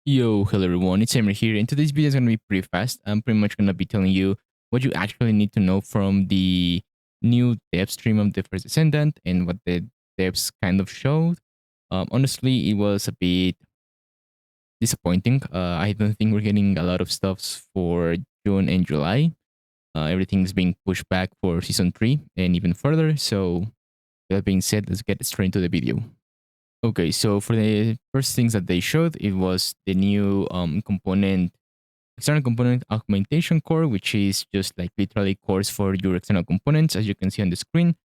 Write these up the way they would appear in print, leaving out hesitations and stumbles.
Yo, hello everyone, it's Emre here, and today's video is going to be pretty fast. I'm pretty much going to be telling you what you actually need to know from the new dev stream of the first Descendant and what the devs kind of showed. Honestly, it was a bit disappointing. I don't think we're getting a lot of stuffs for June and July. Everything's being pushed back for Season 3 and even further. So, with that being said, let's get straight into the video. Okay, so for the first things that they showed, it was the new external component augmentation core, which is just like literally cores for your external components, as you can see on the screen.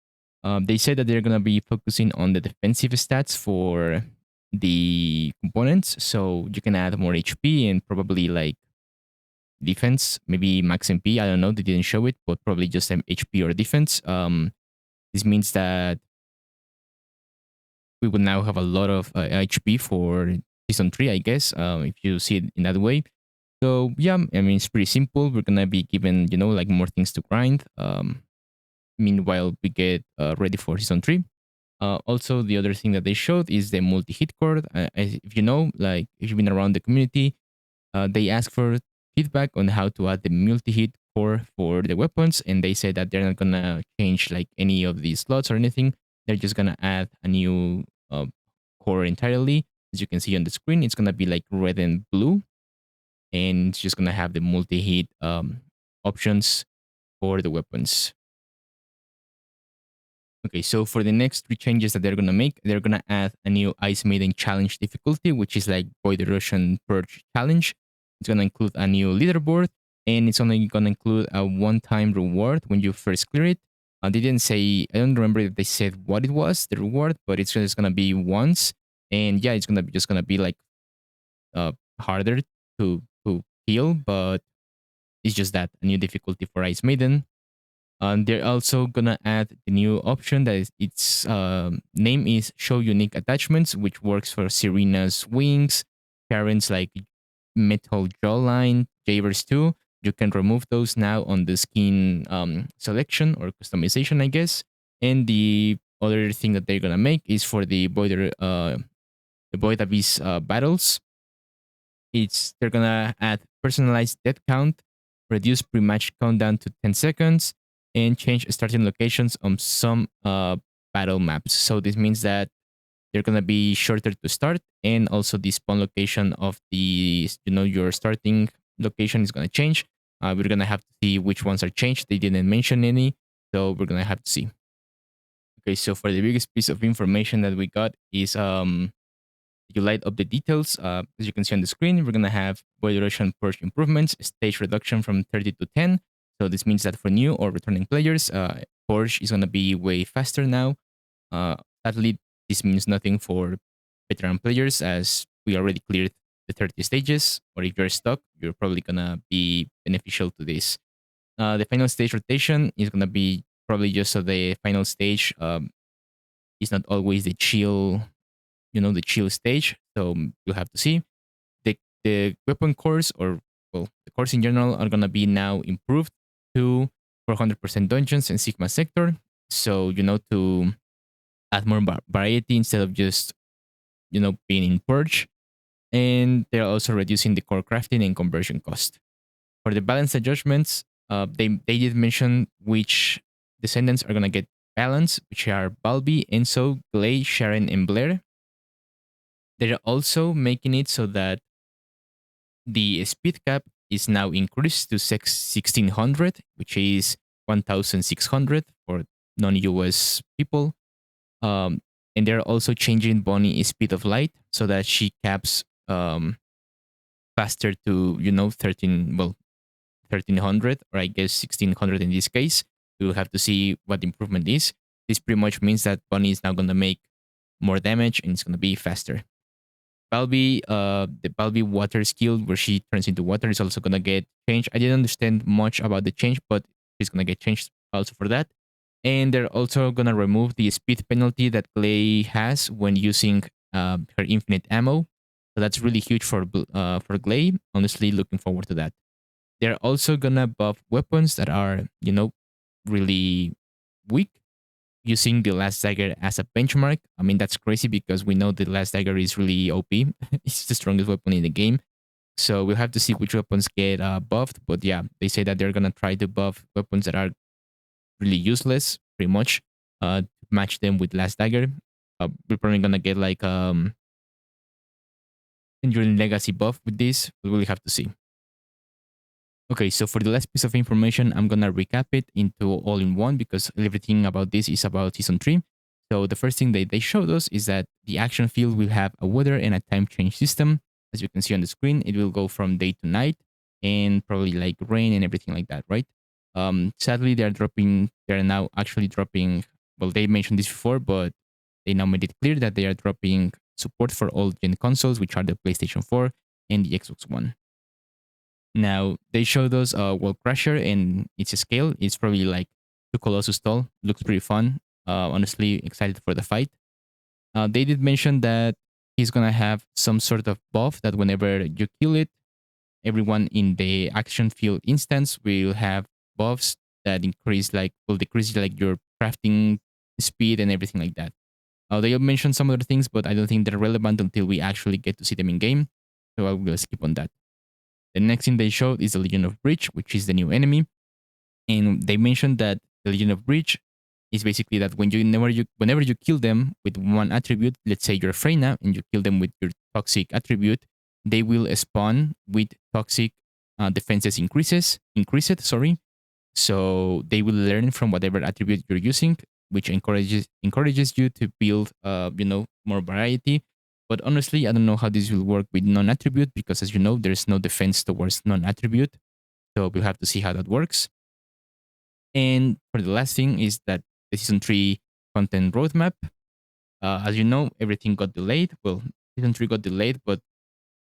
They said that they're gonna be focusing on the defensive stats for the components, so you can add more HP and probably like defense, maybe max MP. I don't know, they didn't show it, but probably just HP or defense. This means that we will now have a lot of HP for season 3, I guess, if you see it in that way. So yeah, I mean, it's pretty simple. We're gonna be given, like more things to grind. Meanwhile, we get ready for season 3. Also, the other thing that they showed is the multi-hit cord. If you know, like if you've been around the community, they ask for feedback on how to add the multi-hit core for the weapons, and they say that they're not gonna change like any of these slots or anything. They're just gonna add a new core entirely. As you can see on the screen, it's gonna be like red and blue, and it's just gonna have the multi-hit options for the weapons. Okay, so for the next 3 changes that they're gonna make, they're gonna add a new Ice Maiden challenge difficulty, which is like Void Erosion Purge challenge. It's gonna include a new leaderboard, and it's only gonna include a one-time reward when you first clear it. They didn't say, I don't remember if they said what it was, the reward, but it's just gonna be once, and yeah, it's gonna be like harder to heal, but it's just that a new difficulty for Ice Maiden. They're also gonna add the new option that is its name is Show Unique Attachments, which works for Serena's wings, Karen's like metal jawline, Javer's too. You can remove those now on the skin selection or customization, I guess. And the other thing that they're gonna make is for the Void Abyss battles. They're gonna add personalized death count, reduce pre-match countdown to 10 seconds, and change starting locations on some battle maps. So this means that they're gonna be shorter to start, and also the spawn location of the your starting location is gonna change. We're gonna have to see which ones are changed. They didn't mention any, so we're gonna have to see. Okay, so for the biggest piece of information that we got is you light up the details. As you can see on the screen, we're going to have void erosion purge improvements, stage reduction from 30 to 10. So this means that for new or returning players, purge is going to be way faster now. Sadly, this means nothing for veteran players as we already cleared the 30 stages, or if you're stuck, you're probably going to be beneficial to this. The final stage rotation is going to be probably just so the final stage is not always the chill the chill stage. So you'll have to see the weapon cores, or well, the cores in general are gonna be now improved to 400% dungeons and Sigma sector. So to add more variety instead of just being in purge, and they're also reducing the core crafting and conversion cost. For the balance adjustments, they did mention which descendants are gonna get balance, which are Balbi, Enzo, Glay, Sharon, and Blair. They're also making it so that the speed cap is now increased to 1600, which is 1600 for non-US people. And they're also changing Bonnie speed of light so that she caps faster to 1300, or I guess 1600 in this case. We'll have to see what the improvement is. This pretty much means that Bonnie is now going to make more damage and it's going to be faster. Balbi, the Balbi water skill where she turns into water is also gonna get changed. I didn't understand much about the change, but she's gonna get changed also for that. And they're also gonna remove the speed penalty that Clay has when using her infinite ammo. So that's really huge for Clay. Honestly, looking forward to that. They're also gonna buff weapons that are really weak, using the last dagger as a benchmark. I mean, that's crazy because we know the last dagger is really OP. It's the strongest weapon in the game. So we'll have to see which weapons get buffed. But yeah, they say that they're gonna try to buff weapons that are really useless, pretty much. Match them with Last Dagger. We're probably gonna get like Enduring Legacy buff with this. We will have to see. Okay, so for the last piece of information, I'm gonna recap it into all in one because everything about this is about season 3. So the first thing that they showed us is that the action field will have a weather and a time change system. As you can see on the screen, it will go from day to night and probably like rain and everything like that, right? Sadly, they're now actually dropping, well, they mentioned this before, but they now made it clear that they are dropping support for all gen consoles, which are the PlayStation 4 and the Xbox One. Now they showed us World Crusher and its scale. It's probably like the Colossus tall. Looks pretty fun. Honestly, excited for the fight. They did mention that he's gonna have some sort of buff that whenever you kill it, everyone in the action field instance will have buffs that will decrease like your crafting speed and everything like that. They mentioned some other things, but I don't think they're relevant until we actually get to see them in game. So I will skip on that. The next thing they showed is the Legion of Breach, which is the new enemy. And they mentioned that the Legion of Breach is basically that whenever you kill them with one attribute, let's say you're Freyna and you kill them with your toxic attribute, they will spawn with toxic defenses increased, sorry. So they will learn from whatever attribute you're using, which encourages you to build more variety. But honestly, I don't know how this will work with non-attribute because as you know, there's no defense towards non-attribute. So we'll have to see how that works. And for the last thing is that the season 3 content roadmap. As you know, everything got delayed. Well, season 3 got delayed, but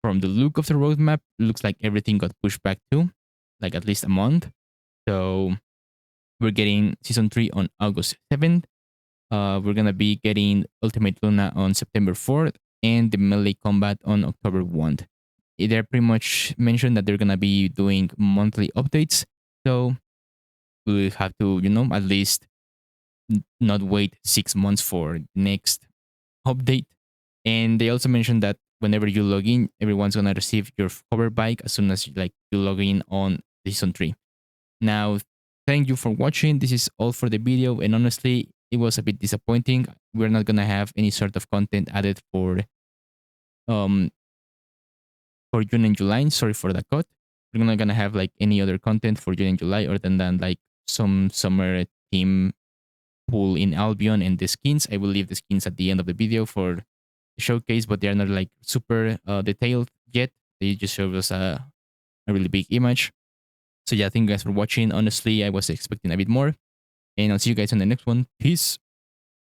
from the look of the roadmap, it looks like everything got pushed back too, like at least a month. So we're getting season 3 on August 7th. We're gonna be getting Ultimate Luna on September 4th and the melee combat on October 1st. They're pretty much mentioned that they're gonna be doing monthly updates. So we have to, at least not wait 6 months for the next update. And they also mentioned that whenever you log in, everyone's gonna receive your hover bike as soon as you log in on season 3. Now, thank you for watching. This is all for the video, and honestly, it was a bit disappointing. We're not gonna have any sort of content added um for June and July. Sorry for the cut. We're not gonna have like any other content for June and July other than like some summer theme pool in Albion and the skins. I will leave the skins at the end of the video for the showcase, but they're not like super detailed yet. They just show us a really big image. So yeah, thank you guys for watching. Honestly, I was expecting a bit more. And I'll see you guys on the next one. Peace.